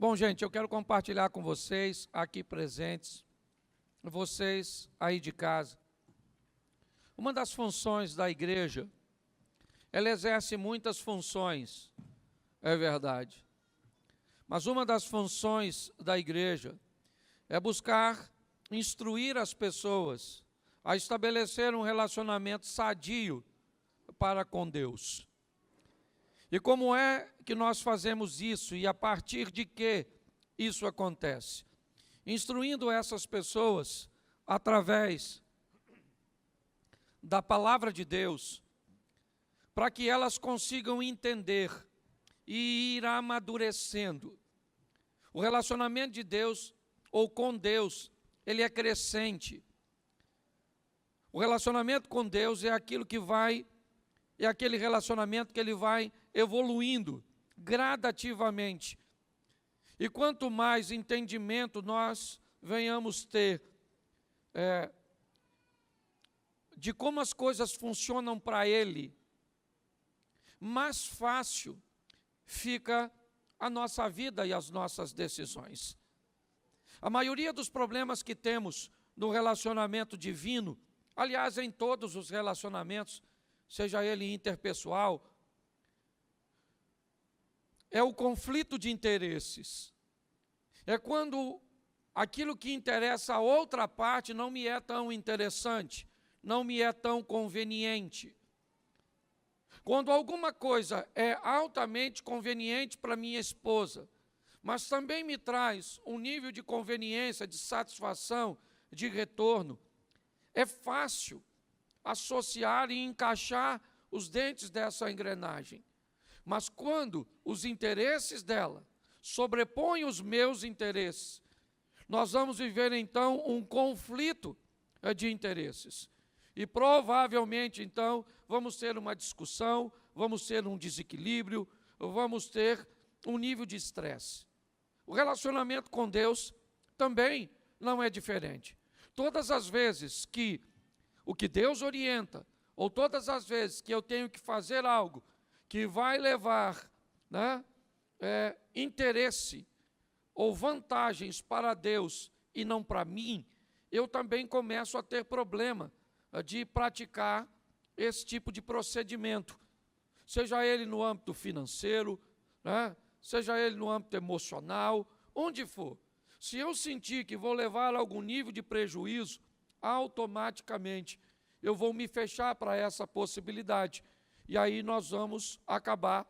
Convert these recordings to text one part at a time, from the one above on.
Bom, gente, eu quero compartilhar com vocês aqui presentes, vocês aí de casa. Uma das funções da igreja, ela exerce muitas funções, é verdade. Mas uma das funções da igreja é buscar instruir as pessoas a estabelecer um relacionamento sadio para com Deus. E como é que nós fazemos isso e a partir de que isso acontece? Instruindo essas pessoas através da palavra de Deus, para que elas consigam entender e ir amadurecendo. O relacionamento de Deus ou com Deus, ele é crescente. O relacionamento com Deus é aquele relacionamento que ele vai evoluindo gradativamente. E quanto mais entendimento nós venhamos ter de como as coisas funcionam para ele, mais fácil fica a nossa vida e as nossas decisões. A maioria dos problemas que temos no relacionamento divino, aliás, em todos os relacionamentos, seja ele interpessoal, é o conflito de interesses. É quando aquilo que interessa a outra parte não me é tão interessante, não me é tão conveniente. Quando alguma coisa é altamente conveniente para minha esposa, mas também me traz um nível de conveniência, de satisfação, de retorno, é fácil associar e encaixar os dentes dessa engrenagem. Mas quando os interesses dela sobrepõem os meus interesses, nós vamos viver então um conflito de interesses. E provavelmente então vamos ter uma discussão, vamos ter um desequilíbrio, vamos ter um nível de estresse. O relacionamento com Deus também não é diferente. Todas as vezes que o que Deus orienta, ou todas as vezes que eu tenho que fazer algo que vai levar interesse ou vantagens para Deus e não para mim, eu também começo a ter problema de praticar esse tipo de procedimento, seja ele no âmbito financeiro, seja ele no âmbito emocional, onde for. Se eu sentir que vou levar a algum nível de prejuízo, automaticamente eu vou me fechar para essa possibilidade. E aí nós vamos acabar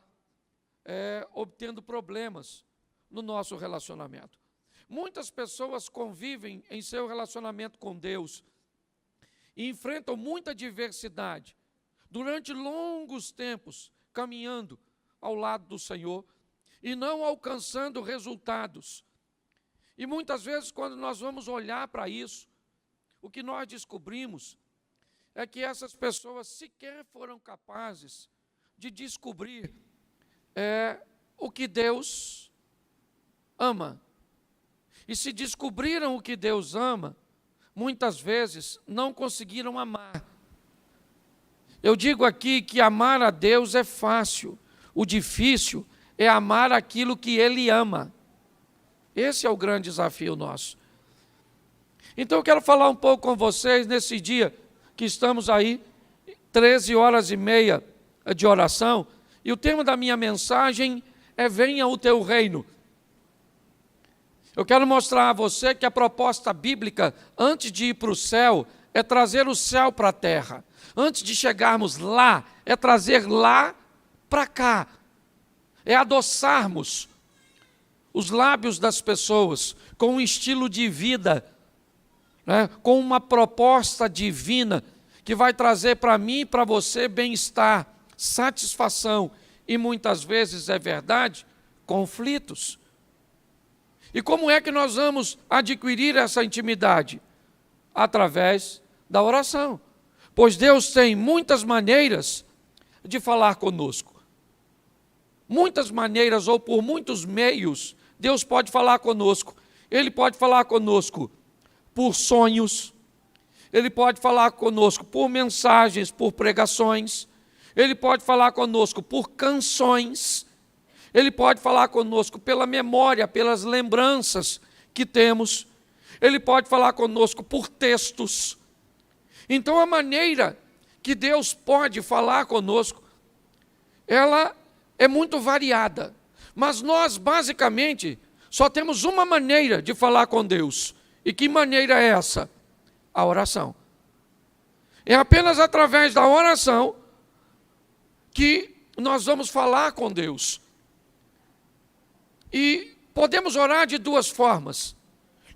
obtendo problemas no nosso relacionamento. Muitas pessoas convivem em seu relacionamento com Deus e enfrentam muita diversidade durante longos tempos, caminhando ao lado do Senhor e não alcançando resultados. E muitas vezes, quando nós vamos olhar para isso, o que nós descobrimos é que essas pessoas sequer foram capazes de descobrir o que Deus ama. E se descobriram o que Deus ama, muitas vezes não conseguiram amar. Eu digo aqui que amar a Deus é fácil, o difícil é amar aquilo que Ele ama. Esse é o grande desafio nosso. Então eu quero falar um pouco com vocês nesse dia que estamos aí, 13h30 de oração, e o tema da minha mensagem é Venha o Teu Reino. Eu quero mostrar a você que a proposta bíblica, antes de ir para o céu, é trazer o céu para a terra. Antes de chegarmos lá, é trazer lá para cá. É adoçarmos os lábios das pessoas com um estilo de vida, com uma proposta divina que vai trazer para mim e para você bem-estar, satisfação e muitas vezes, é verdade, conflitos. E como é que nós vamos adquirir essa intimidade? Através da oração. Pois Deus tem muitas maneiras de falar conosco. Muitas maneiras ou por muitos meios, Deus pode falar conosco. Ele pode falar conosco por sonhos, Ele pode falar conosco por mensagens, por pregações, Ele pode falar conosco por canções, Ele pode falar conosco pela memória, pelas lembranças que temos. Ele pode falar conosco por textos. Então, a maneira que Deus pode falar conosco, ela é muito variada. Mas nós, basicamente, só temos uma maneira de falar com Deus. E que maneira é essa? A oração. É apenas através da oração que nós vamos falar com Deus. E podemos orar de duas formas.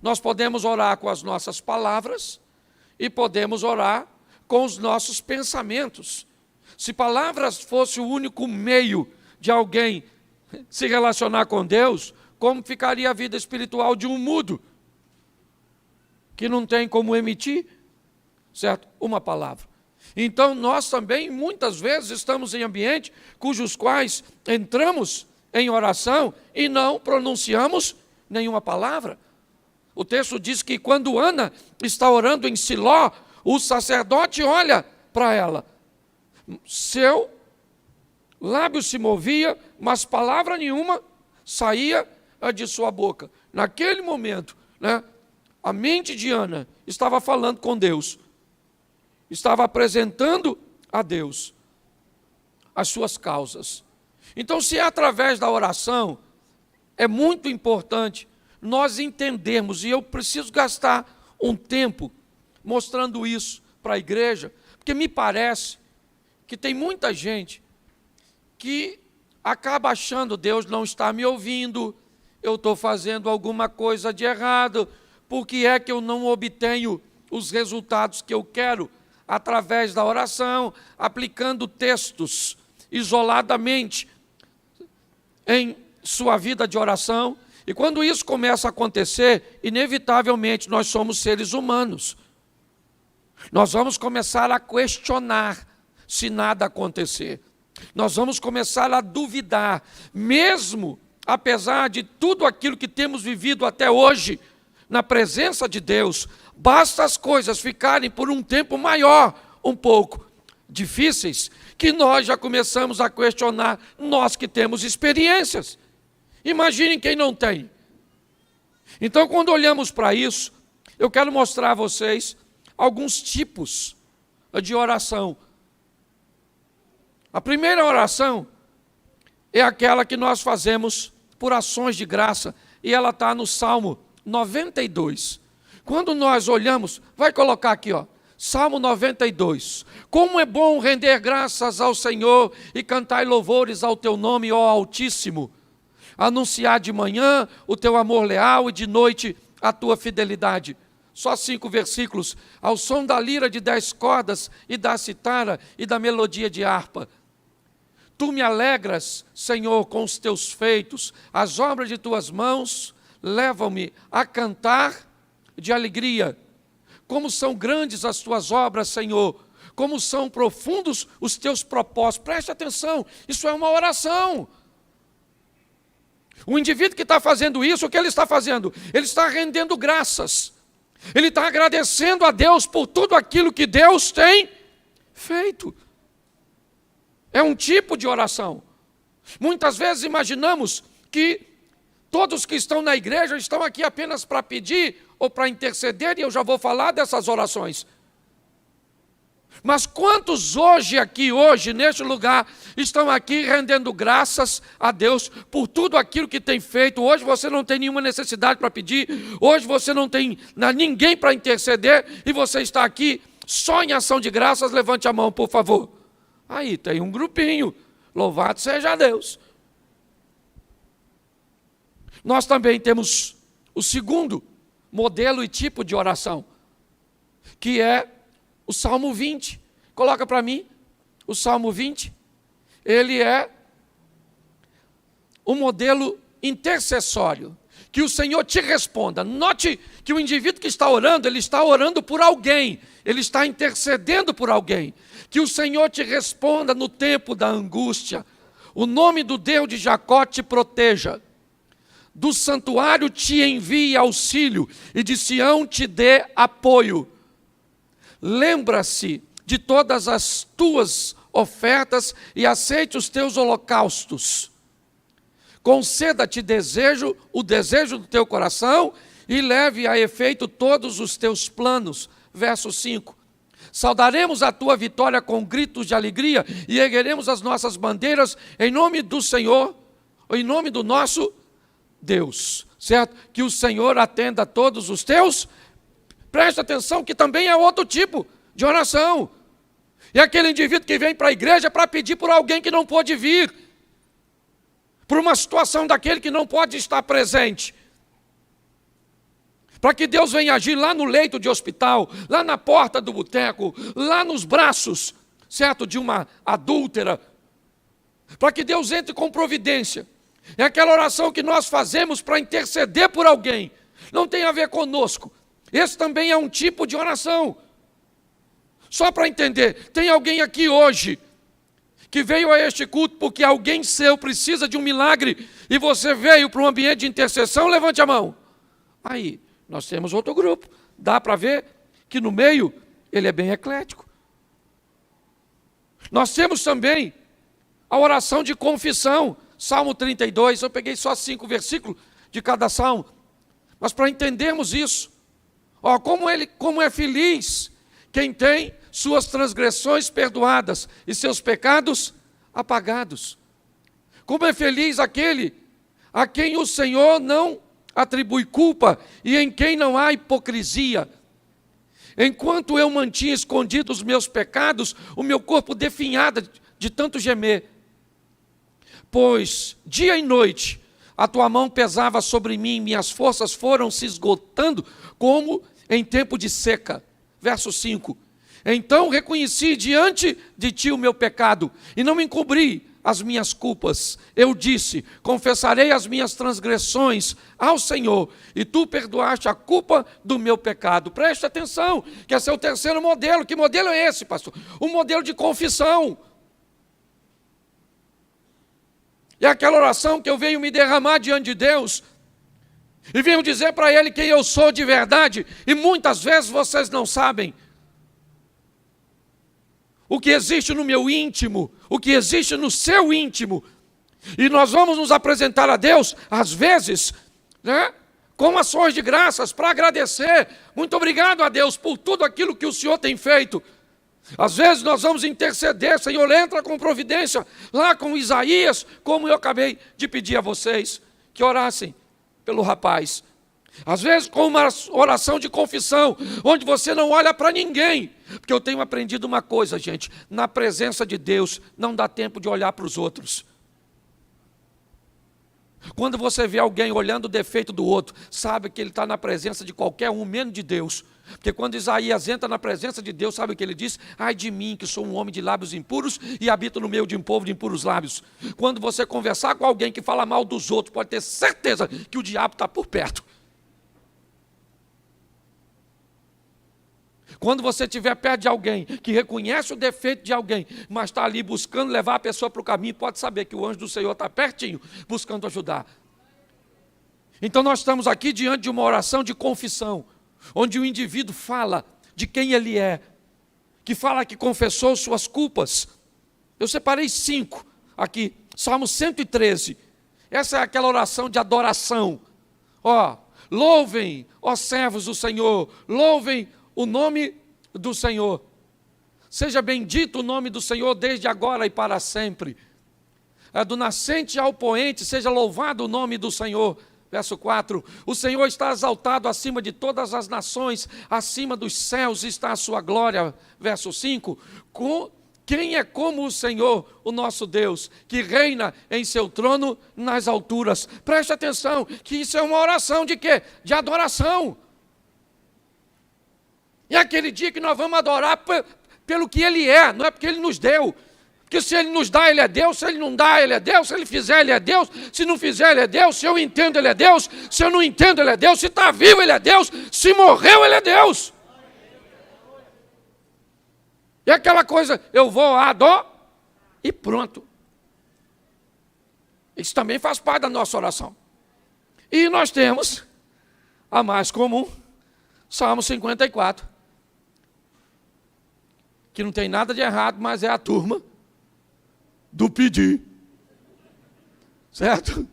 Nós podemos orar com as nossas palavras e podemos orar com os nossos pensamentos. Se palavras fosse o único meio de alguém se relacionar com Deus, como ficaria a vida espiritual de um mudo, que não tem como emitir, certo? Uma palavra. Então, nós também, muitas vezes, estamos em ambientes cujos quais entramos em oração e não pronunciamos nenhuma palavra. O texto diz que quando Ana está orando em Siló, o sacerdote olha para ela. Seu lábio se movia, mas palavra nenhuma saía de sua boca. Naquele momento, a mente de Ana estava falando com Deus, estava apresentando a Deus as suas causas. Então, se é através da oração, é muito importante nós entendermos, e eu preciso gastar um tempo mostrando isso para a igreja, porque me parece que tem muita gente que acaba achando Deus não está me ouvindo, eu estou fazendo alguma coisa de errado, porque é que eu não obtenho os resultados que eu quero através da oração, aplicando textos isoladamente em sua vida de oração. E quando isso começa a acontecer, inevitavelmente nós somos seres humanos. Nós vamos começar a questionar se nada acontecer. Nós vamos começar a duvidar, mesmo apesar de tudo aquilo que temos vivido até hoje, na presença de Deus, basta as coisas ficarem por um tempo maior, um pouco difíceis, que nós já começamos a questionar, nós que temos experiências. Imaginem quem não tem. Então, quando olhamos para isso, eu quero mostrar a vocês alguns tipos de oração. A primeira oração é aquela que nós fazemos por ações de graça, e ela está no Salmo 92. Quando nós olhamos, vai colocar aqui, Salmo 92. Como é bom render graças ao Senhor e cantar louvores ao teu nome, ó Altíssimo. Anunciar de manhã o teu amor leal e de noite a tua fidelidade. Só 5 versículos. Ao som da lira de 10 cordas e da citara e da melodia de harpa. Tu me alegras, Senhor, com os teus feitos. As obras de tuas mãos levam-me a cantar de alegria. Como são grandes as tuas obras, Senhor. Como são profundos os teus propósitos. Preste atenção, isso é uma oração. O indivíduo que está fazendo isso, o que ele está fazendo? Ele está rendendo graças. Ele está agradecendo a Deus por tudo aquilo que Deus tem feito. É um tipo de oração. Muitas vezes imaginamos que todos que estão na igreja estão aqui apenas para pedir ou para interceder, e eu já vou falar dessas orações. Mas quantos hoje, neste lugar, estão aqui rendendo graças a Deus por tudo aquilo que tem feito? Hoje você não tem nenhuma necessidade para pedir, hoje você não tem ninguém para interceder, e você está aqui só em ação de graças. Levante a mão, por favor. Aí tem um grupinho, louvado seja Deus. Nós também temos o segundo modelo e tipo de oração, que é o Salmo 20, coloca para mim, o Salmo 20, ele é um modelo intercessório, que o Senhor te responda. Note que o indivíduo que está orando, ele está orando por alguém, ele está intercedendo por alguém, que o Senhor te responda no tempo da angústia, o nome do Deus de Jacó te proteja, do santuário te envie auxílio, e de Sião te dê apoio. Lembra-se de todas as tuas ofertas e aceite os teus holocaustos. conceda-te o desejo do teu coração e leve a efeito todos os teus planos. Verso 5. Saudaremos a tua vitória com gritos de alegria e ergueremos as nossas bandeiras em nome do Senhor, em nome do nosso Deus. Certo? Que o Senhor atenda a todos os teus. Preste atenção que também é outro tipo de oração. É aquele indivíduo que vem para a igreja para pedir por alguém que não pôde vir, por uma situação daquele que não pode estar presente, para que Deus venha agir lá no leito de hospital, lá na porta do boteco, lá nos braços, certo, de uma adúltera, para que Deus entre com providência. É aquela oração que nós fazemos para interceder por alguém, não tem a ver conosco. Esse também é um tipo de oração. Só para entender, tem alguém aqui hoje que veio a este culto porque alguém seu precisa de um milagre e você veio para um ambiente de intercessão? Levante a mão. Aí, nós temos outro grupo. Dá para ver que no meio ele é bem eclético. Nós temos também a oração de confissão. Salmo 32, eu peguei só 5 versículos de cada salmo. Mas para entendermos isso, como é feliz quem tem suas transgressões perdoadas e seus pecados apagados. Como é feliz aquele a quem o Senhor não atribui culpa e em quem não há hipocrisia. Enquanto eu mantinha escondidos os meus pecados, o meu corpo definhava de tanto gemer. Pois dia e noite a tua mão pesava sobre mim, minhas forças foram se esgotando como em tempo de seca. Verso 5. Então reconheci diante de ti o meu pecado e não me encobri as minhas culpas. Eu disse, confessarei as minhas transgressões ao Senhor e tu perdoaste a culpa do meu pecado. Preste atenção, que esse é o terceiro modelo. Que modelo é esse, pastor? O modelo de confissão. É aquela oração que eu venho me derramar diante de Deus e venho dizer para Ele quem eu sou de verdade, e muitas vezes vocês não sabem o que existe no meu íntimo, o que existe no seu íntimo, e nós vamos nos apresentar a Deus, às vezes, né, com ações de graças, para agradecer. Muito obrigado a Deus por tudo aquilo que o Senhor tem feito. Às vezes nós vamos interceder, Senhor, entra com providência, lá com Isaías, como eu acabei de pedir a vocês, que orassem pelo rapaz. Às vezes com uma oração de confissão, onde você não olha para ninguém, porque eu tenho aprendido uma coisa, gente, na presença de Deus, não dá tempo de olhar para os outros. Quando você vê alguém olhando o defeito do outro, sabe que ele está na presença de qualquer um, menos de Deus. Porque quando Isaías entra na presença de Deus, sabe o que ele diz? Ai de mim, que sou um homem de lábios impuros e habito no meio de um povo de impuros lábios. Quando você conversar com alguém que fala mal dos outros, pode ter certeza que o diabo está por perto. Quando você estiver perto de alguém que reconhece o defeito de alguém, mas está ali buscando levar a pessoa para o caminho, pode saber que o anjo do Senhor está pertinho, buscando ajudar. Então nós estamos aqui diante de uma oração de confissão, onde o indivíduo fala de quem ele é, que fala que confessou suas culpas. Eu separei 5 aqui, Salmo 113. Essa é aquela oração de adoração. Louvem, ó servos do Senhor, louvem o nome do Senhor. Seja bendito o nome do Senhor desde agora e para sempre. Do nascente ao poente, seja louvado o nome do Senhor. Verso 4, o Senhor está exaltado acima de todas as nações, acima dos céus está a sua glória. Verso 5, quem é como o Senhor, o nosso Deus, que reina em seu trono nas alturas? Preste atenção, que isso é uma oração de quê? De adoração. E é aquele dia que nós vamos adorar pelo que Ele é, não é porque Ele nos deu. Porque se Ele nos dá, Ele é Deus. Se Ele não dá, Ele é Deus. Se Ele fizer, Ele é Deus. Se não fizer, Ele é Deus. Se eu entendo, Ele é Deus. Se eu não entendo, Ele é Deus. Se está vivo, Ele é Deus. Se morreu, Ele é Deus. E aquela coisa, eu vou adorar e pronto. Isso também faz parte da nossa oração. E nós temos a mais comum, Salmo 54. Que não tem nada de errado, mas é a turma do pedir. Certo?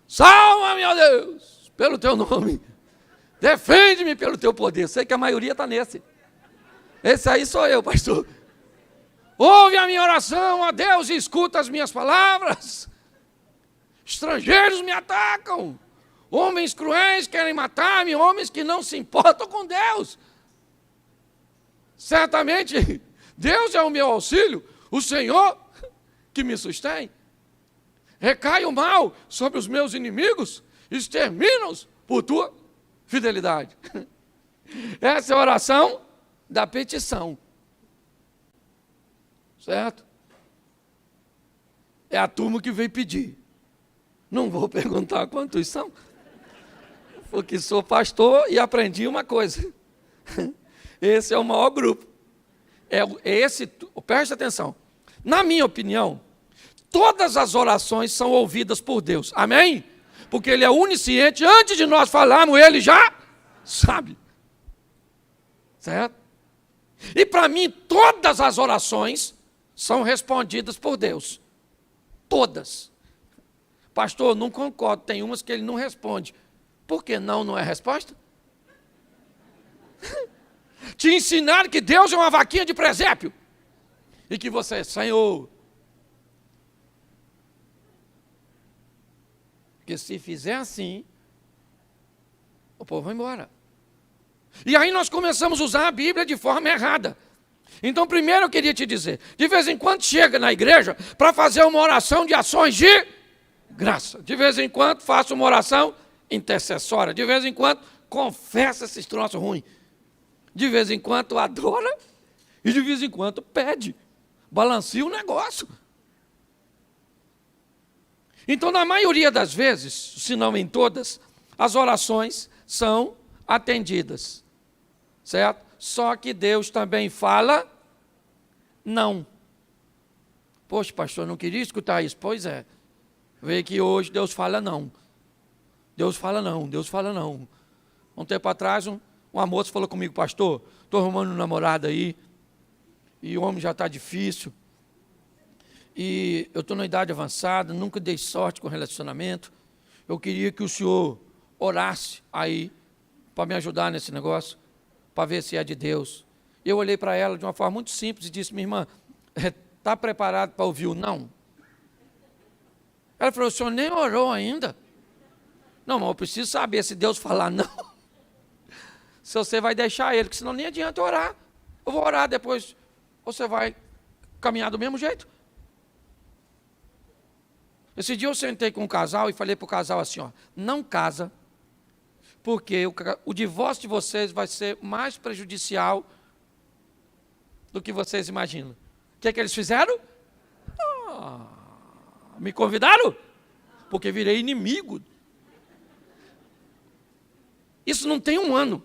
Salva, meu Deus, pelo teu nome. Defende-me pelo teu poder. Sei que a maioria está nesse. Esse aí sou eu, pastor. Ouve a minha oração, ó Deus, e escuta as minhas palavras. Estrangeiros me atacam. Homens cruéis querem matar-me, homens que não se importam com Deus. Certamente, Deus é o meu auxílio, o Senhor que me sustém. Recai o mal sobre os meus inimigos, extermina-os por tua fidelidade. Essa é a oração da petição. Certo? É a turma que veio pedir. Não vou perguntar quantos são, porque sou pastor e aprendi uma coisa. Esse é o maior grupo. Preste atenção. Na minha opinião, todas as orações são ouvidas por Deus. Amém? Porque Ele é onisciente. Antes de nós falarmos, Ele já sabe. Certo? E para mim, todas as orações são respondidas por Deus. Todas. Pastor, não concordo. Tem umas que Ele não responde. Por que não é resposta? Te ensinaram que Deus é uma vaquinha de presépio. E que você, Senhor. Porque se fizer assim, o povo vai embora. E aí nós começamos a usar a Bíblia de forma errada. Então, primeiro eu queria te dizer, de vez em quando chega na igreja para fazer uma oração de ações de graça. De vez em quando faça uma oração intercessória. De vez em quando confessa esses troços ruins. De vez em quando adora e de vez em quando pede. Balanceia o negócio. Então, na maioria das vezes, se não em todas, as orações são atendidas. Certo? Só que Deus também fala não. Poxa, pastor, não queria escutar isso. Pois é. Vê que hoje Deus fala não. Deus fala não, Deus fala não. Um tempo atrás, uma moça falou comigo, pastor, estou arrumando um namorado aí, e o homem já está difícil, e eu estou na idade avançada, nunca dei sorte com relacionamento, eu queria que o senhor orasse aí, para me ajudar nesse negócio, para ver se é de Deus. Eu olhei para ela de uma forma muito simples e disse, minha irmã, está preparado para ouvir o não? Ela falou, o senhor nem orou ainda? Não, mas eu preciso saber se Deus falar não. Se você vai deixar ele, porque senão nem adianta orar. Eu vou orar depois, você vai caminhar do mesmo jeito. Esse dia eu sentei com um casal e falei para o casal assim, ó, não casa, porque o divórcio de vocês vai ser mais prejudicial do que vocês imaginam. O que é que eles fizeram? Me convidaram? Porque virei inimigo. Isso não tem um ano.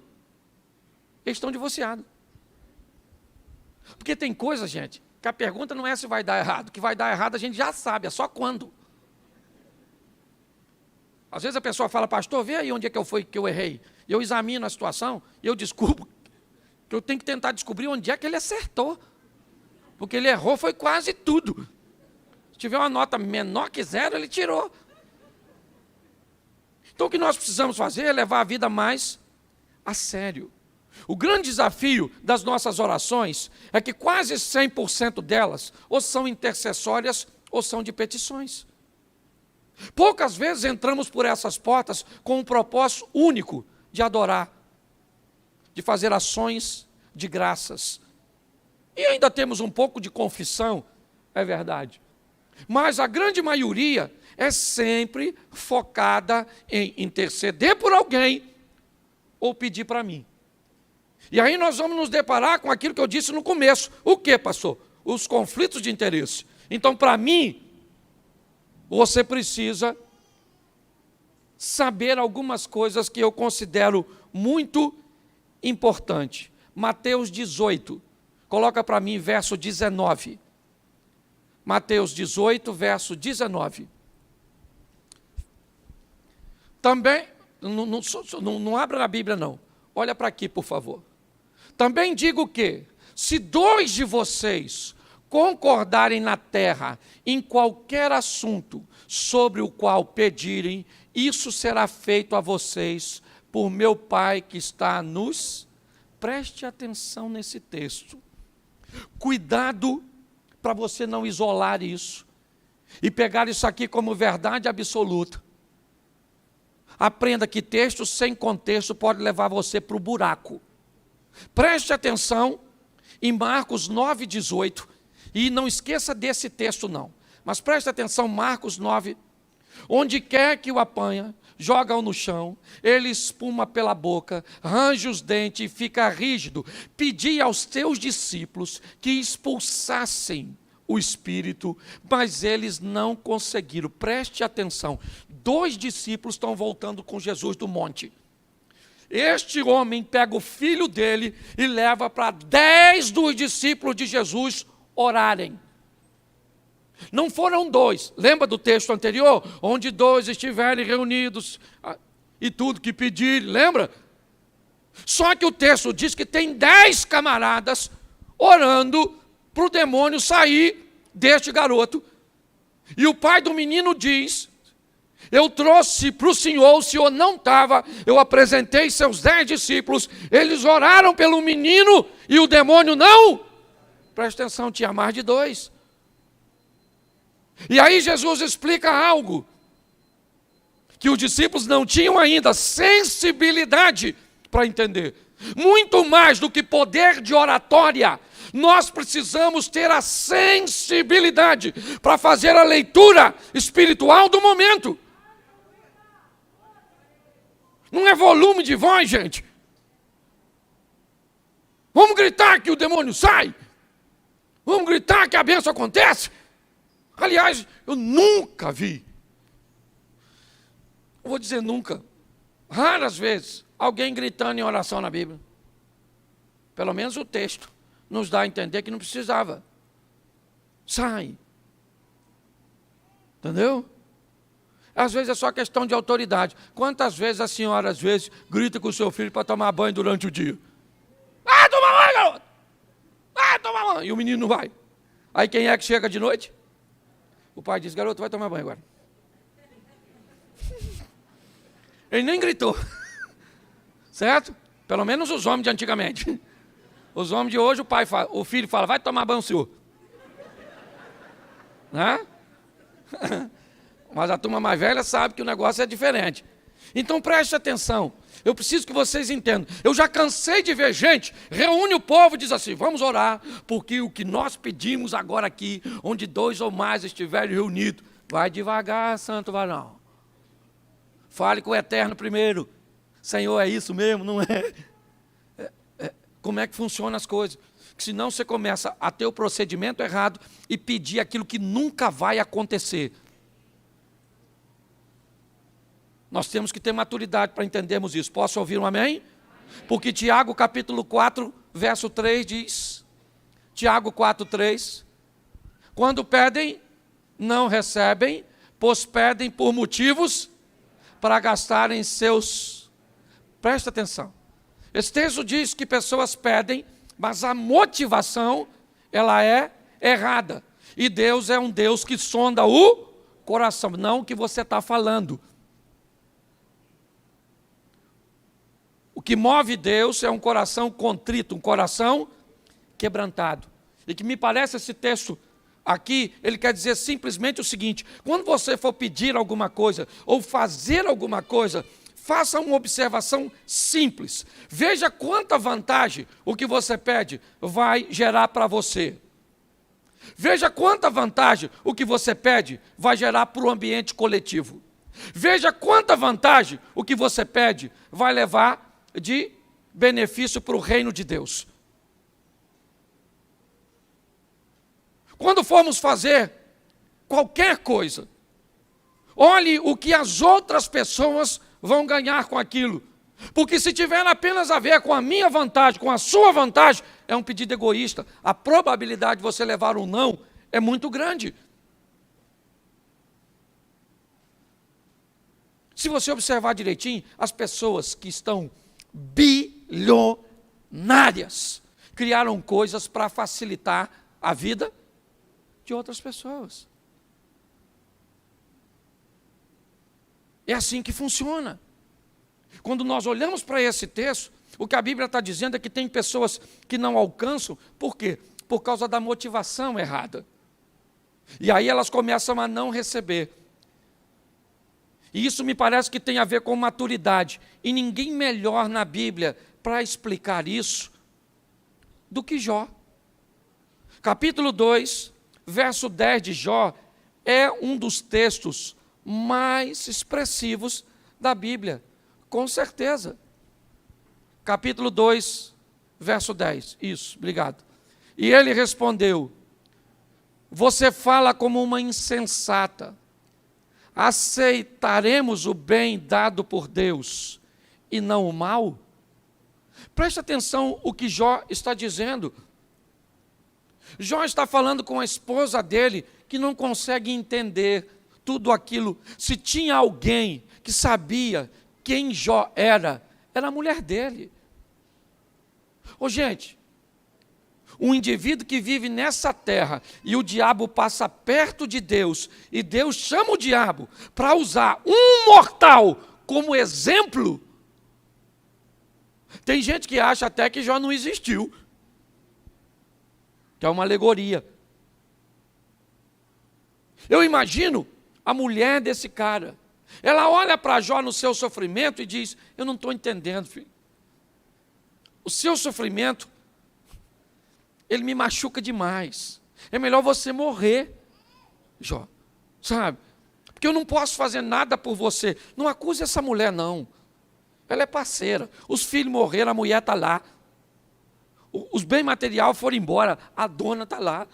Eles estão divorciados. Porque tem coisa, gente, que a pergunta não é se vai dar errado. O que vai dar errado a gente já sabe, é só quando. Às vezes a pessoa fala, pastor, vê aí onde é que eu errei. Eu examino a situação e eu descubro que eu tenho que tentar descobrir onde é que ele acertou. Porque ele errou foi quase tudo. Se tiver uma nota menor que 0, ele tirou. Então o que nós precisamos fazer é levar a vida mais a sério. O grande desafio das nossas orações é que quase 100% delas ou são intercessórias ou são de petições. Poucas vezes entramos por essas portas com um propósito único de adorar, de fazer ações de graças. E ainda temos um pouco de confissão, é verdade. Mas a grande maioria é sempre focada em interceder por alguém ou pedir para mim. E aí nós vamos nos deparar com aquilo que eu disse no começo. O que, pastor? Os conflitos de interesse. Então, para mim, você precisa saber algumas coisas que eu considero muito importantes. Mateus 18, coloca para mim verso 19. Mateus 18, verso 19. Também, não abra na Bíblia não, olha para aqui por favor. Também digo que, se 2 de vocês concordarem na terra em qualquer assunto sobre o qual pedirem, isso será feito a vocês por meu Pai que está nos... Preste atenção nesse texto. Cuidado para você não isolar isso e pegar isso aqui como verdade absoluta. Aprenda que texto sem contexto pode levar você para o buraco. Preste atenção em Marcos 9,18. E não esqueça desse texto não. Mas preste atenção, Marcos 9. Onde quer que o apanha, joga-o no chão, ele espuma pela boca, range os dentes e fica rígido. Pedi aos teus discípulos que expulsassem o espírito, mas eles não conseguiram. Preste atenção, 2 discípulos estão voltando com Jesus do monte. Este homem pega o filho dele e leva para 10 dos discípulos de Jesus orarem. Não foram 2, lembra do texto anterior? Onde 2 estiverem reunidos e tudo que pedirem, lembra? Só que o texto diz que tem 10 camaradas orando para o demônio sair deste garoto. E o pai do menino diz: eu trouxe para o senhor não estava, eu apresentei seus 10 discípulos, eles oraram pelo menino e o demônio não. Presta atenção, tinha mais de 2. E aí Jesus explica algo que os discípulos não tinham ainda sensibilidade para entender. Muito mais do que poder de oratória, nós precisamos ter a sensibilidade para fazer a leitura espiritual do momento. Não é volume de voz, gente. Vamos gritar que o demônio sai. Vamos gritar que a bênção acontece. Aliás, eu nunca vi, vou dizer nunca, raras vezes, alguém gritando em oração na Bíblia. Pelo menos o texto nos dá a entender que não precisava. Sai. Entendeu? Às vezes é só questão de autoridade. Quantas vezes a senhora, às vezes, grita com o seu filho para tomar banho durante o dia? Vai tomar banho, garoto! Vai tomar banho! E o menino não vai. Aí quem é que chega de noite? O pai diz: garoto, vai tomar banho agora. Ele nem gritou. Certo? Pelo menos os homens de antigamente. Os homens de hoje, o filho fala: vai tomar banho, senhor. Né? Mas a turma mais velha sabe que o negócio é diferente. Então preste atenção. Eu preciso que vocês entendam. Eu já cansei de ver gente, reúne o povo e diz assim: vamos orar, porque o que nós pedimos agora aqui, onde 2 ou mais estiverem reunidos, vai devagar, santo varão. Fale com o Eterno primeiro. Senhor, é isso mesmo? Não é? Como é que funcionam as coisas? Que senão você começa a ter o procedimento errado e pedir aquilo que nunca vai acontecer. Nós temos que ter maturidade para entendermos isso. Posso ouvir um amém? Porque Tiago capítulo 4, verso 3 diz, Tiago 4, 3, quando pedem, não recebem, pois pedem por motivos para gastarem seus... Presta atenção. Esse texto diz que pessoas pedem, mas a motivação, ela é errada. E Deus é um Deus que sonda o coração, não o que você está falando. O que move Deus é um coração contrito, um coração quebrantado. E que me parece esse texto aqui, ele quer dizer simplesmente o seguinte: quando você for pedir alguma coisa ou fazer alguma coisa, faça uma observação simples. Veja quanta vantagem o que você pede vai gerar para você. Veja quanta vantagem o que você pede vai gerar para o ambiente coletivo. Veja quanta vantagem o que você pede vai levar de benefício para o reino de Deus. Quando formos fazer qualquer coisa, olhe o que as outras pessoas vão ganhar com aquilo. Porque se tiver apenas a ver com a minha vantagem, com a sua vantagem, é um pedido egoísta. A probabilidade de você levar um não é muito grande. Se você observar direitinho, as pessoas que estão bilionárias criaram coisas para facilitar a vida de outras pessoas. É assim que funciona. Quando nós olhamos para esse texto, o que a Bíblia está dizendo é que tem pessoas que não alcançam, por quê? Por causa da motivação errada. E aí elas começam a não receber. E isso me parece que tem a ver com maturidade. E ninguém melhor na Bíblia para explicar isso do que Jó. Capítulo 2, verso 10 de Jó, é um dos textos mais expressivos da Bíblia, com certeza. Capítulo 2, verso 10, isso, obrigado. E ele respondeu: você fala como uma insensata. Aceitaremos o bem dado por Deus e não o mal? Preste atenção o que Jó está dizendo. Jó está falando com a esposa dele, que não consegue entender tudo aquilo. Se tinha alguém que sabia quem Jó era a mulher dele. Ô gente, um indivíduo que vive nessa terra e o diabo passa perto de Deus e Deus chama o diabo para usar um mortal como exemplo. Tem gente que acha até que Jó não existiu, que é uma alegoria. Eu imagino a mulher desse cara. Ela olha para Jó no seu sofrimento e diz: eu não estou entendendo, filho. O seu sofrimento, ele me machuca demais. É melhor você morrer, Jó. Sabe? Porque eu não posso fazer nada por você. Não acuse essa mulher, não. Ela é parceira. Os filhos morreram, a mulher está lá. Os bens materiais foram embora, a dona está lá.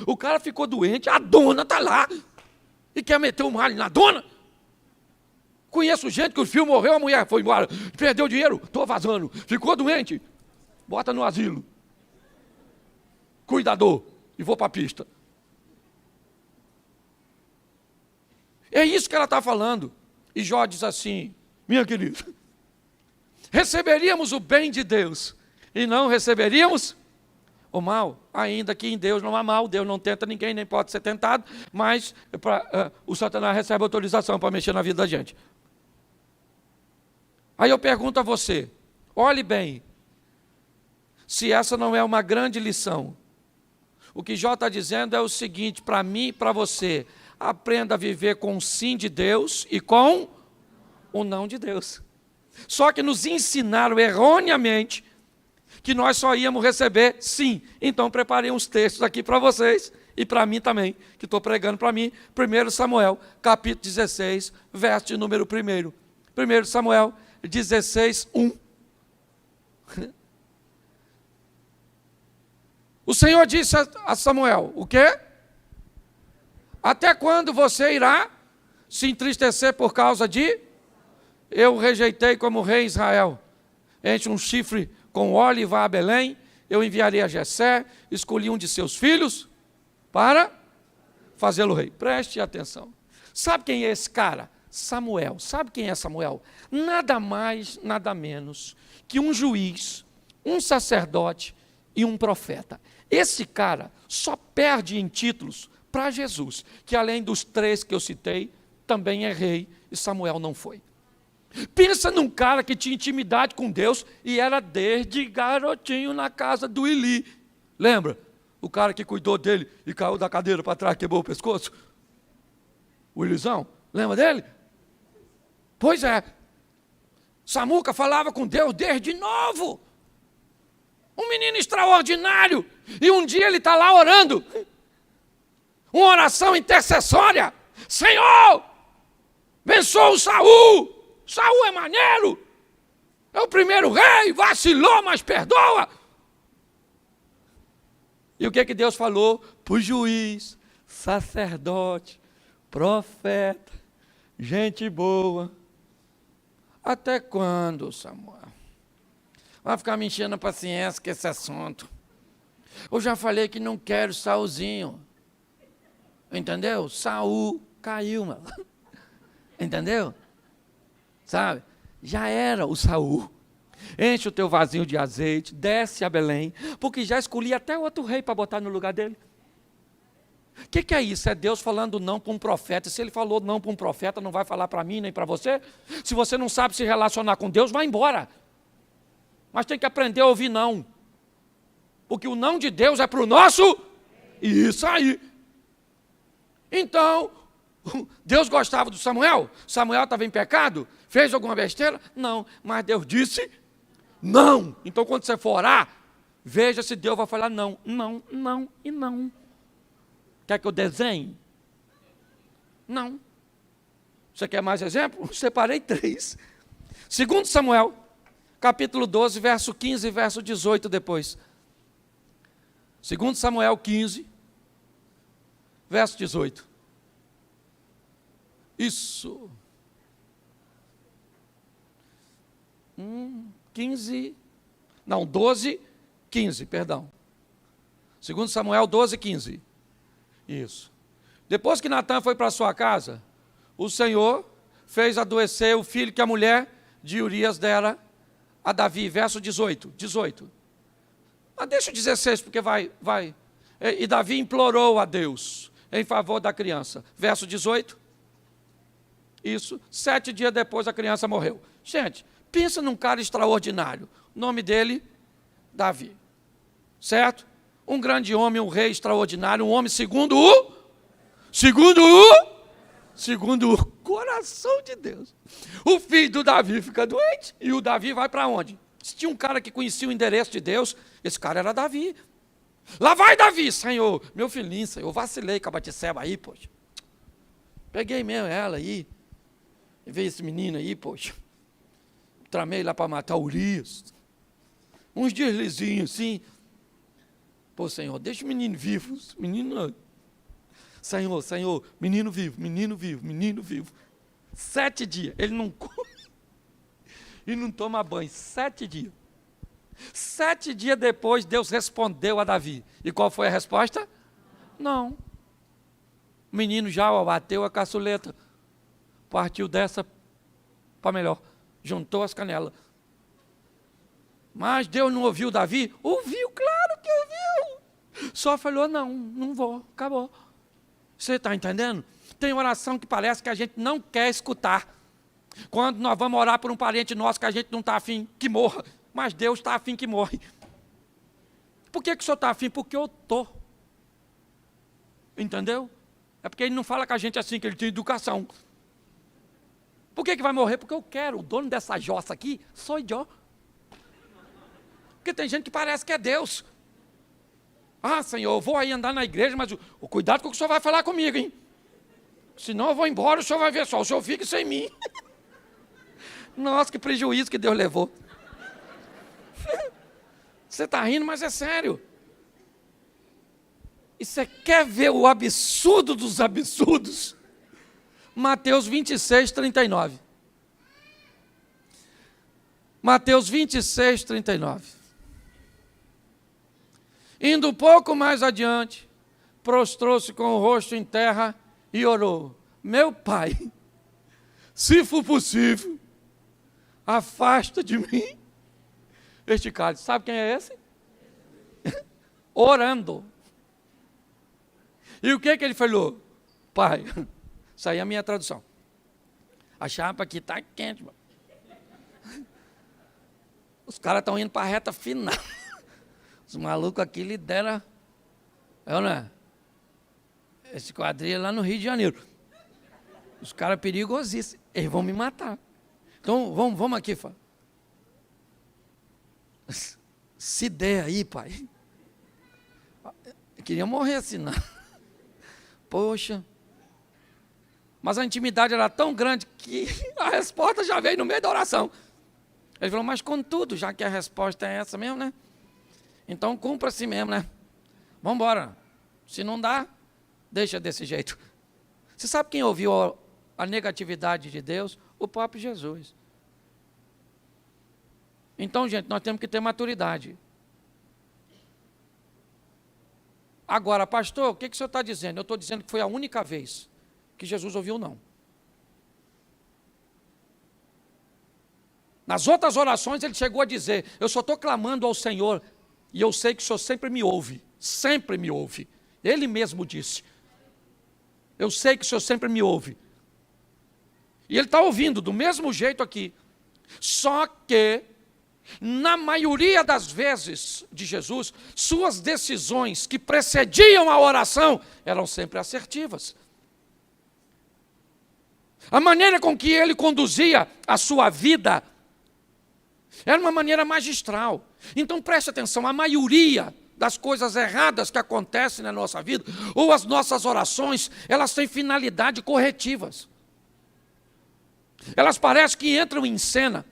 O cara ficou doente, a dona está lá. E quer meter um malho na dona? Conheço gente que o filho morreu, a mulher foi embora. Perdeu dinheiro, estou vazando. Ficou doente, bota no asilo. Cuidador, e vou para a pista. É isso que ela está falando. E Jó diz assim: minha querida, receberíamos o bem de Deus e não receberíamos o mal, ainda que em Deus não há mal. Deus não tenta ninguém, nem pode ser tentado, mas o Satanás recebe autorização para mexer na vida da gente. Aí eu pergunto a você, olhe bem, se essa não é uma grande lição. O que Jó está dizendo é o seguinte, para mim e para você: aprenda a viver com o sim de Deus e com o não de Deus. Só que nos ensinaram erroneamente que nós só íamos receber sim. Então preparei uns textos aqui para vocês e para mim também, que estou pregando para mim. 1 Samuel, capítulo 16, verso de número 1. 1 Samuel 16, 1. O Senhor disse a Samuel: o quê? Até quando você irá se entristecer por causa de... eu rejeitei como rei Israel. Enche um chifre com óleo e vá a Belém. Eu enviarei a Jessé, escolhi um de seus filhos para fazê-lo rei. Preste atenção. Sabe quem é esse cara? Samuel. Sabe quem é Samuel? Nada mais, nada menos que um juiz, um sacerdote e um profeta. Esse cara só perde em títulos para Jesus, que além dos 3 que eu citei, também é rei, e Samuel não foi. Pensa num cara que tinha intimidade com Deus e era desde garotinho na casa do Eli. Lembra? O cara que cuidou dele e caiu da cadeira para trás, quebrou o pescoço? O Elisão, lembra dele? Pois é. Samuca falava com Deus desde novo. Um menino extraordinário. E um dia ele está lá orando. Uma oração intercessória. Senhor, abençoa o Saul. Saul é maneiro. É o primeiro rei. Vacilou, mas perdoa. E o que Deus falou? Para o juiz, sacerdote, profeta, gente boa. Até quando, Samuel? Vai ficar me enchendo a paciência com esse assunto. Eu já falei que não quero Saulzinho. Entendeu? Saul caiu, mano. Entendeu? Sabe? Já era o Saul. Enche o teu vasinho de azeite, desce a Belém, porque já escolhi até outro rei para botar no lugar dele. O que é isso? É Deus falando não para um profeta. Se ele falou não para um profeta, não vai falar para mim nem para você? Se você não sabe se relacionar com Deus, vai embora. Mas tem que aprender a ouvir não. Porque o não de Deus é para o nosso. Isso aí. Então, Deus gostava do Samuel? Samuel estava em pecado? Fez alguma besteira? Não. Mas Deus disse não. Então, quando você for orar, veja se Deus vai falar não, não, não e não. Quer que eu desenhe? Não. Você quer mais exemplo? Separei 3. 2 Samuel, capítulo 12, verso 15 e verso 18 depois. 2 Samuel 15, verso 18. Isso. 12, 15, perdão. 2 Samuel 12, 15. Isso. Depois que Natã foi para sua casa, o Senhor fez adoecer o filho que a mulher de Urias dera a Davi. Verso 18. Mas deixa o 16, porque vai. E Davi implorou a Deus em favor da criança. Verso 18. Isso. 7 dias depois a criança morreu. Gente, pensa num cara extraordinário. O nome dele, Davi. Certo? Um grande homem, um rei extraordinário, um homem segundo o coração de Deus. O filho do Davi fica doente e o Davi vai para onde? Se tinha um cara que conhecia o endereço de Deus, esse cara era Davi. Lá vai Davi, Senhor, meu filhinho, Senhor, eu vacilei com a Batseba aí, poxa. Peguei mesmo ela aí, e veio esse menino aí, poxa. Tramei lá para matar Urias. Uns deslizinhos assim. Pô, Senhor, deixa o menino vivo. Menino, Senhor, menino vivo. 7 dias, ele não come e não toma banho. 7 dias. 7 dias depois, Deus respondeu a Davi. E qual foi a resposta? Não. O menino já bateu a caçuleta. Partiu dessa para melhor. Juntou as canelas. Mas Deus não ouviu Davi? Ouviu, claro que ouviu. Só falou, não vou, acabou. Você está entendendo? Tem oração que parece que a gente não quer escutar. Quando nós vamos orar por um parente nosso que a gente não está afim que morra, mas Deus está afim que morre. Por que o senhor está afim? Porque eu estou. Entendeu? É porque ele não fala com a gente assim, que ele tem educação. Por que vai morrer? Porque eu quero. O dono dessa jossa aqui sou eu. Porque tem gente que parece que é Deus. Ah, Senhor, eu vou aí andar na igreja, mas o cuidado com o que o senhor vai falar comigo, hein? Senão eu vou embora, o senhor vai ver só, o senhor fica sem mim. Nossa, que prejuízo que Deus levou. Você está rindo, mas é sério. E você quer ver o absurdo dos absurdos? Mateus 26, 39. Mateus 26, 39. Indo um pouco mais adiante, prostrou-se com o rosto em terra e orou. Meu Pai, se for possível, afasta de mim este cálice. Sabe quem é esse? Orando. E o que ele falou? Pai, isso aí é a minha tradução. A chapa aqui está quente. Mano. Os caras estão indo para a reta final. Os malucos aqui lideram, não é? Esse quadrilha lá no Rio de Janeiro. Os caras perigosíssimos. Eles vão me matar. Então, vamos aqui, fala. Se der aí, pai. Eu queria morrer assim, não. Poxa. Mas a intimidade era tão grande que a resposta já veio no meio da oração. Ele falou, mas contudo, já que a resposta é essa mesmo, né? Então cumpra assim mesmo, né? Vamos embora. Se não dá, deixa desse jeito. Você sabe quem ouviu a negatividade de Deus? O próprio Jesus. Então, gente, nós temos que ter maturidade. Agora, pastor, o que o senhor está dizendo? Eu estou dizendo que foi a única vez que Jesus ouviu não. Nas outras orações ele chegou a dizer, eu só estou clamando ao Senhor, e eu sei que o Senhor sempre me ouve, sempre me ouve. Ele mesmo disse, Eu sei que o Senhor sempre me ouve. E Ele está ouvindo do mesmo jeito aqui. Só que, na maioria das vezes de Jesus, suas decisões que precediam a oração eram sempre assertivas. A maneira com que Ele conduzia a sua vida era uma maneira magistral. Então preste atenção, a maioria das coisas erradas que acontecem na nossa vida, ou as nossas orações, elas têm finalidade corretivas. Elas parecem que entram em cena,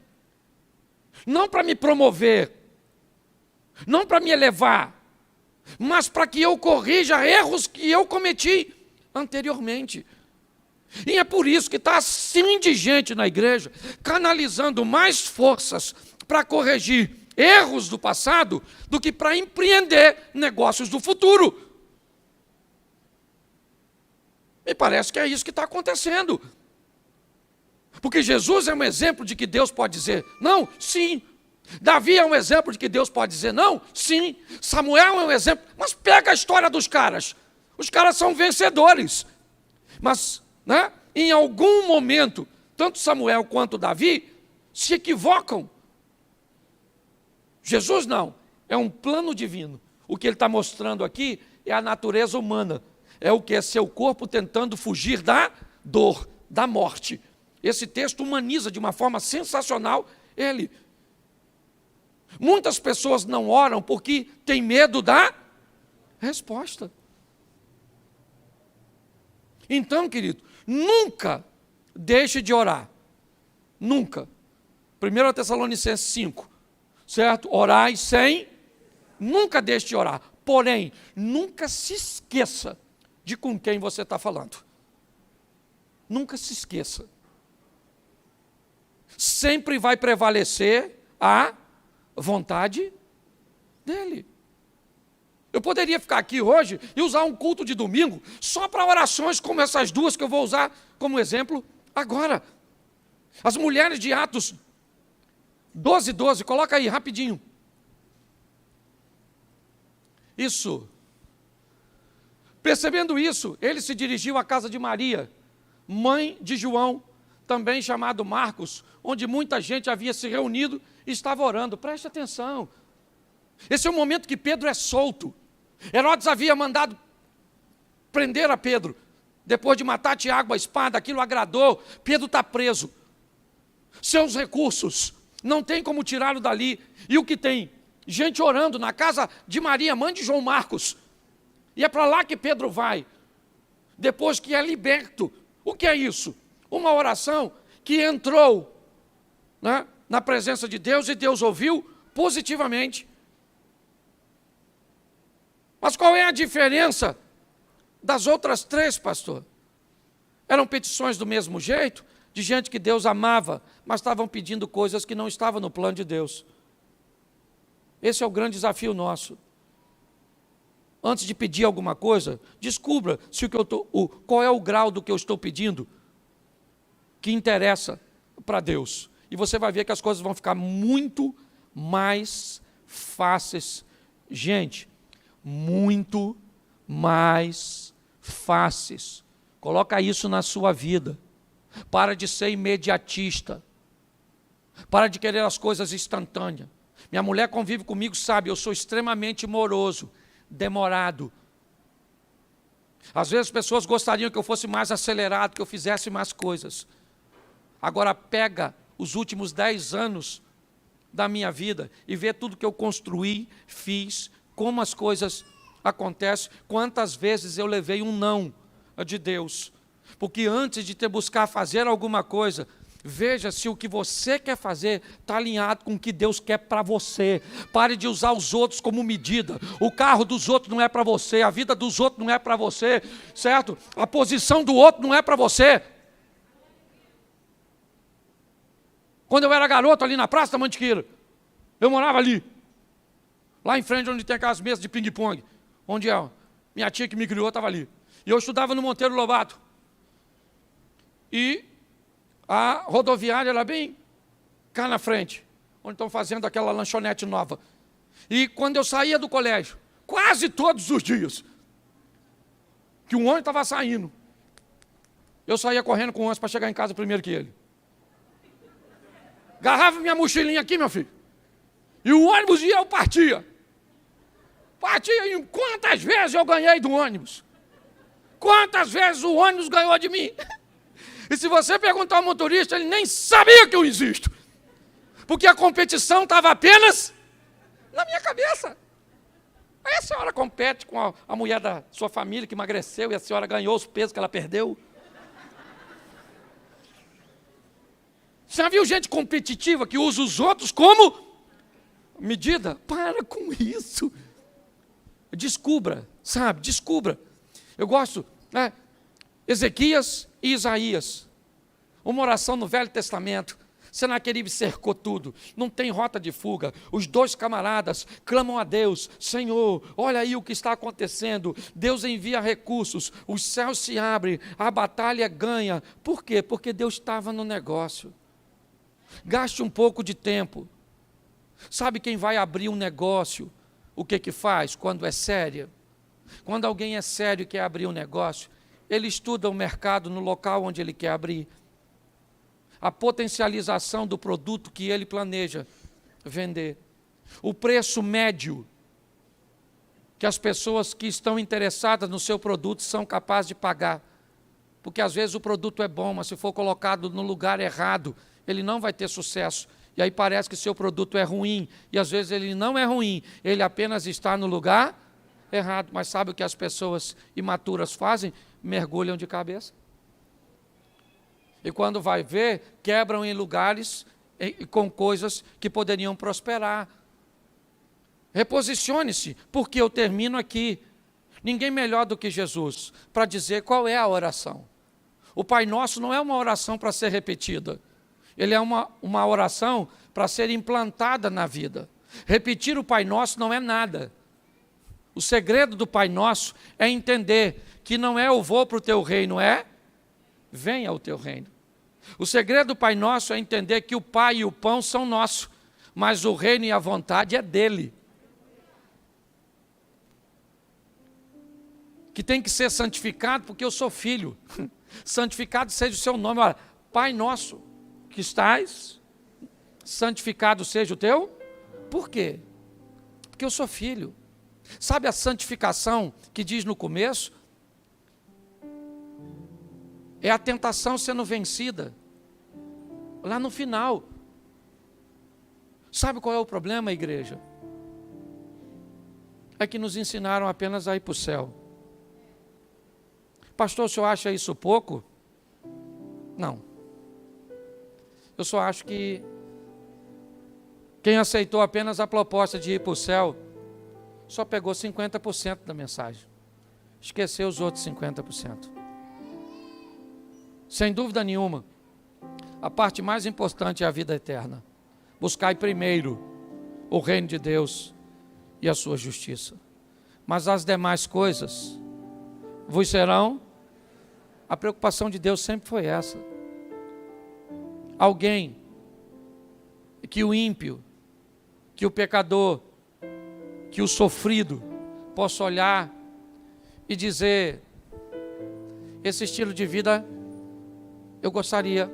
não para me promover, não para me elevar, mas para que eu corrija erros que eu cometi anteriormente. E é por isso que está assim de gente na igreja, canalizando mais forças para corrigir erros do passado do que para empreender negócios do futuro. Me parece que é isso que está acontecendo. Porque Jesus é um exemplo de que Deus pode dizer não, sim. Davi é um exemplo de que Deus pode dizer não, sim. Samuel é um exemplo. Mas pega a história dos caras. Os caras são vencedores. Mas, em algum momento, tanto Samuel quanto Davi se equivocam. Jesus não, é um plano divino. O que ele está mostrando aqui é a natureza humana. É o que é seu corpo tentando fugir da dor, da morte. Esse texto humaniza de uma forma sensacional ele. Muitas pessoas não oram porque têm medo da resposta. Então, querido, nunca deixe de orar. Nunca. 1 Tessalonicenses 5, certo? Orai sem, nunca deixe de orar. Porém, nunca se esqueça de com quem você está falando. Nunca se esqueça. Sempre vai prevalecer a vontade dele. Eu poderia ficar aqui hoje e usar um culto de domingo só para orações como essas duas que eu vou usar como exemplo agora. As mulheres de Atos 12:12, coloca aí rapidinho. Isso. Percebendo isso, ele se dirigiu à casa de Maria, mãe de João, também chamado Marcos, onde muita gente havia se reunido e estava orando. Preste atenção. Esse é o momento que Pedro é solto. Herodes havia mandado prender a Pedro. Depois de matar Tiago a espada, aquilo agradou. Pedro está preso. Seus recursos, não tem como tirá-lo dali. E o que tem? Gente orando na casa de Maria, mãe de João Marcos. E é para lá que Pedro vai. Depois que é liberto. O que é isso? Uma oração que entrou na presença de Deus e Deus ouviu positivamente. Mas qual é a diferença das outras três, pastor? Eram petições do mesmo jeito, de gente que Deus amava, mas estavam pedindo coisas que não estavam no plano de Deus. Esse é o grande desafio nosso. Antes de pedir alguma coisa, descubra se qual é o grau do que eu estou pedindo que interessa para Deus. E você vai ver que as coisas vão ficar muito mais fáceis. Gente, muito mais fáceis. Coloca isso na sua vida. Para de ser imediatista. Para de querer as coisas instantâneas. Minha mulher convive comigo, sabe, eu sou extremamente moroso, demorado. Às vezes as pessoas gostariam que eu fosse mais acelerado, que eu fizesse mais coisas. Agora pega os últimos 10 anos da minha vida e vê tudo que eu construí, fiz, como as coisas acontecem, quantas vezes eu levei um não de Deus. Porque antes de buscar fazer alguma coisa, veja se o que você quer fazer está alinhado com o que Deus quer para você. Pare de usar os outros como medida. O carro dos outros não é para você, a vida dos outros não é para você, certo? A posição do outro não é para você. Quando eu era garoto ali na Praça da Mantiqueira, eu morava ali, lá em frente onde tem aquelas mesas de ping-pong, onde minha tia que me criou estava ali. E eu estudava no Monteiro Lobato. E a rodoviária era bem cá na frente, onde estão fazendo aquela lanchonete nova. E quando eu saía do colégio, quase todos os dias, que um ônibus estava saindo, Eu saía correndo com o ônibus para chegar em casa primeiro que ele. Agarrava minha mochilinha aqui, meu filho. E o ônibus ia, eu partia. Partia, e quantas vezes eu ganhei do ônibus? Quantas vezes o ônibus ganhou de mim? E se você perguntar ao motorista, ele nem sabia que eu existo. Porque a competição estava apenas na minha cabeça. Aí a senhora compete com a mulher da sua família que emagreceu e a senhora ganhou os pesos que ela perdeu. Você já viu gente competitiva que usa os outros como medida? Para com isso. Descubra, sabe? Descubra. Eu gosto, né? Ezequias e Isaías. Uma oração no Velho Testamento. Senaqueribe cercou tudo, não tem rota de fuga. Os dois camaradas clamam a Deus: Senhor, olha aí o que está acontecendo. Deus envia recursos, os céus se abrem, a batalha ganha. Por quê? Porque Deus estava no negócio. Gaste um pouco de tempo. Sabe quem vai abrir um negócio? O que faz quando é sério? Quando alguém é sério e quer abrir um negócio, ele estuda o mercado no local onde ele quer abrir. A potencialização do produto que ele planeja vender. O preço médio que as pessoas que estão interessadas no seu produto são capazes de pagar. Porque às vezes o produto é bom, mas se for colocado no lugar errado, ele não vai ter sucesso. E aí parece que seu produto é ruim. E às vezes ele não é ruim, ele apenas está no lugar errado. Mas sabe o que as pessoas imaturas fazem? Mergulham de cabeça. E quando vai ver, quebram em lugares com coisas que poderiam prosperar. Reposicione-se, porque eu termino aqui. Ninguém melhor do que Jesus para dizer qual é a oração. O Pai Nosso não é uma oração para ser repetida. Ele é uma oração para ser implantada na vida. Repetir o Pai Nosso não é nada. O segredo do Pai Nosso é entender que não é eu vou para o teu reino, é venha o teu reino. O segredo do Pai Nosso é entender que o Pai e o pão são nossos, mas o reino e a vontade é dele. Que tem que ser santificado porque eu sou filho. Santificado seja o seu nome. Olha, Pai Nosso que estás, santificado seja o teu. Por quê? Porque eu sou filho. Sabe a santificação que diz no começo? É a tentação sendo vencida. Lá no final. Sabe qual é o problema, igreja? É que nos ensinaram apenas a ir para o céu. Pastor, o senhor acha isso pouco? Não. Eu só acho que quem aceitou apenas a proposta de ir para o céu só pegou 50% da mensagem. Esqueceu os outros 50%. Sem dúvida nenhuma, a parte mais importante é a vida eterna. Buscai primeiro o reino de Deus e a sua justiça. Mas as demais coisas vos serão. A preocupação de Deus sempre foi essa. Alguém, que o ímpio, que o pecador, que o sofrido possa olhar e dizer: esse estilo de vida eu gostaria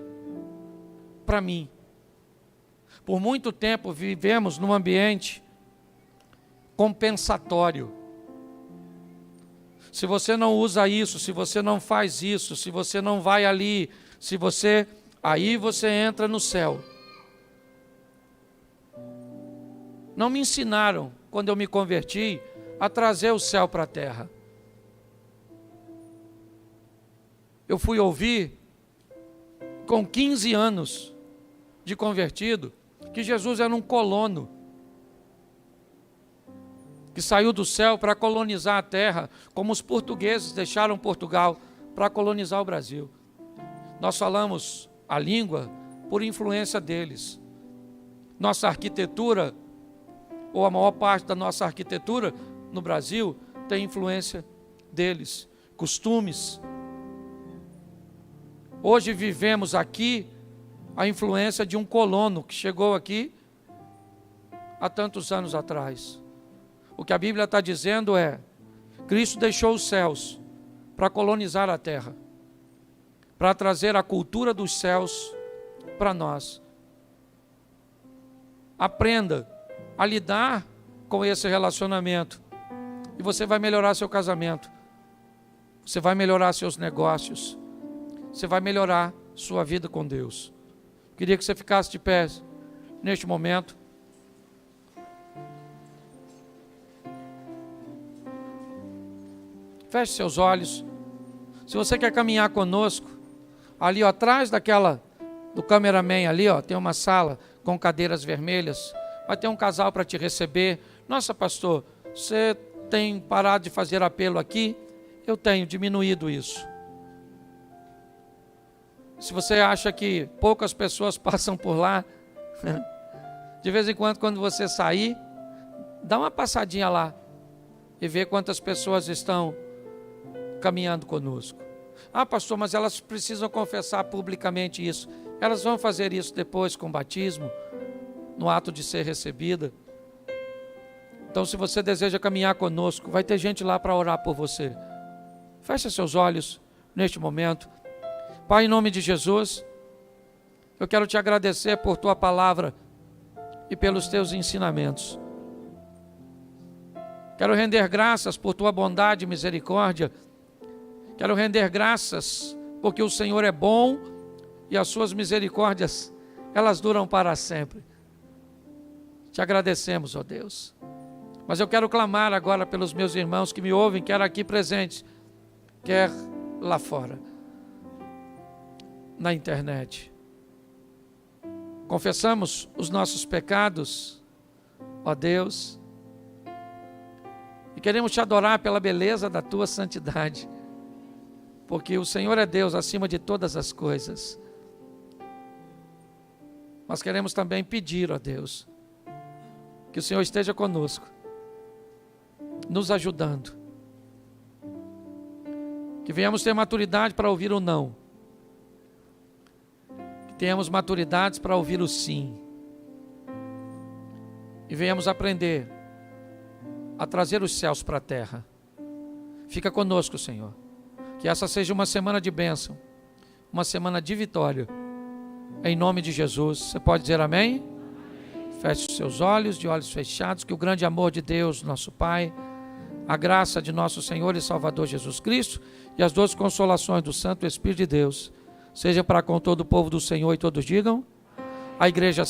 para mim. Por muito tempo vivemos num ambiente compensatório. Se você não usa isso, se você não faz isso, se você não vai ali, aí você entra no céu. Não me ensinaram, quando eu me converti, a trazer o céu para a terra. Eu fui ouvir, com 15 anos de convertido, que Jesus era um colono, que saiu do céu para colonizar a terra, como os portugueses deixaram Portugal para colonizar o Brasil. Nós falamos a língua por influência deles. Nossa arquitetura, ou a maior parte da nossa arquitetura no Brasil, tem influência deles. Costumes. Hoje vivemos aqui a influência de um colono que chegou aqui há tantos anos atrás. O que a Bíblia está dizendo é: Cristo deixou os céus para colonizar a terra, para trazer a cultura dos céus para nós. Aprenda a lidar com esse relacionamento e você vai melhorar seu casamento, você vai melhorar seus negócios, você vai melhorar sua vida com Deus. Queria que você ficasse de pé neste momento. Feche seus olhos. Se você quer caminhar conosco, ali ó, atrás do cameraman ali, ó, tem uma sala com cadeiras vermelhas. Vai ter um casal para te receber. Nossa, pastor, você tem parado de fazer apelo aqui? Eu tenho diminuído isso. Se você acha que poucas pessoas passam por lá, de vez em quando você sair, dá uma passadinha lá e vê quantas pessoas estão caminhando conosco. Ah, pastor, mas elas precisam confessar publicamente isso. Elas vão fazer isso depois com o batismo, no ato de ser recebida. Então, se você deseja caminhar conosco, vai ter gente lá para orar por você. Feche seus olhos neste momento. Pai, em nome de Jesus, eu quero te agradecer por tua palavra e pelos teus ensinamentos. Quero render graças por tua bondade e misericórdia. Quero render graças porque o Senhor é bom e as suas misericórdias, elas duram para sempre. Te agradecemos, ó Deus. Mas eu quero clamar agora pelos meus irmãos que me ouvem, quer aqui presentes, quer lá fora, na internet. Confessamos os nossos pecados, ó Deus, e queremos te adorar pela beleza da tua santidade, porque o Senhor é Deus acima de todas as coisas. Nós queremos também pedir, ó Deus, que o Senhor esteja conosco, nos ajudando, que venhamos ter maturidade para ouvir o não, que tenhamos maturidade para ouvir o sim, e venhamos aprender a trazer os céus para a terra. Fica conosco, Senhor, que essa seja uma semana de bênção, uma semana de vitória, em nome de Jesus. Você pode dizer amém? Feche os seus olhos, de olhos fechados, que o grande amor de Deus, nosso Pai, a graça de nosso Senhor e Salvador Jesus Cristo e as doces consolações do Santo Espírito de Deus, seja para com todo o povo do Senhor, e todos digam, a igreja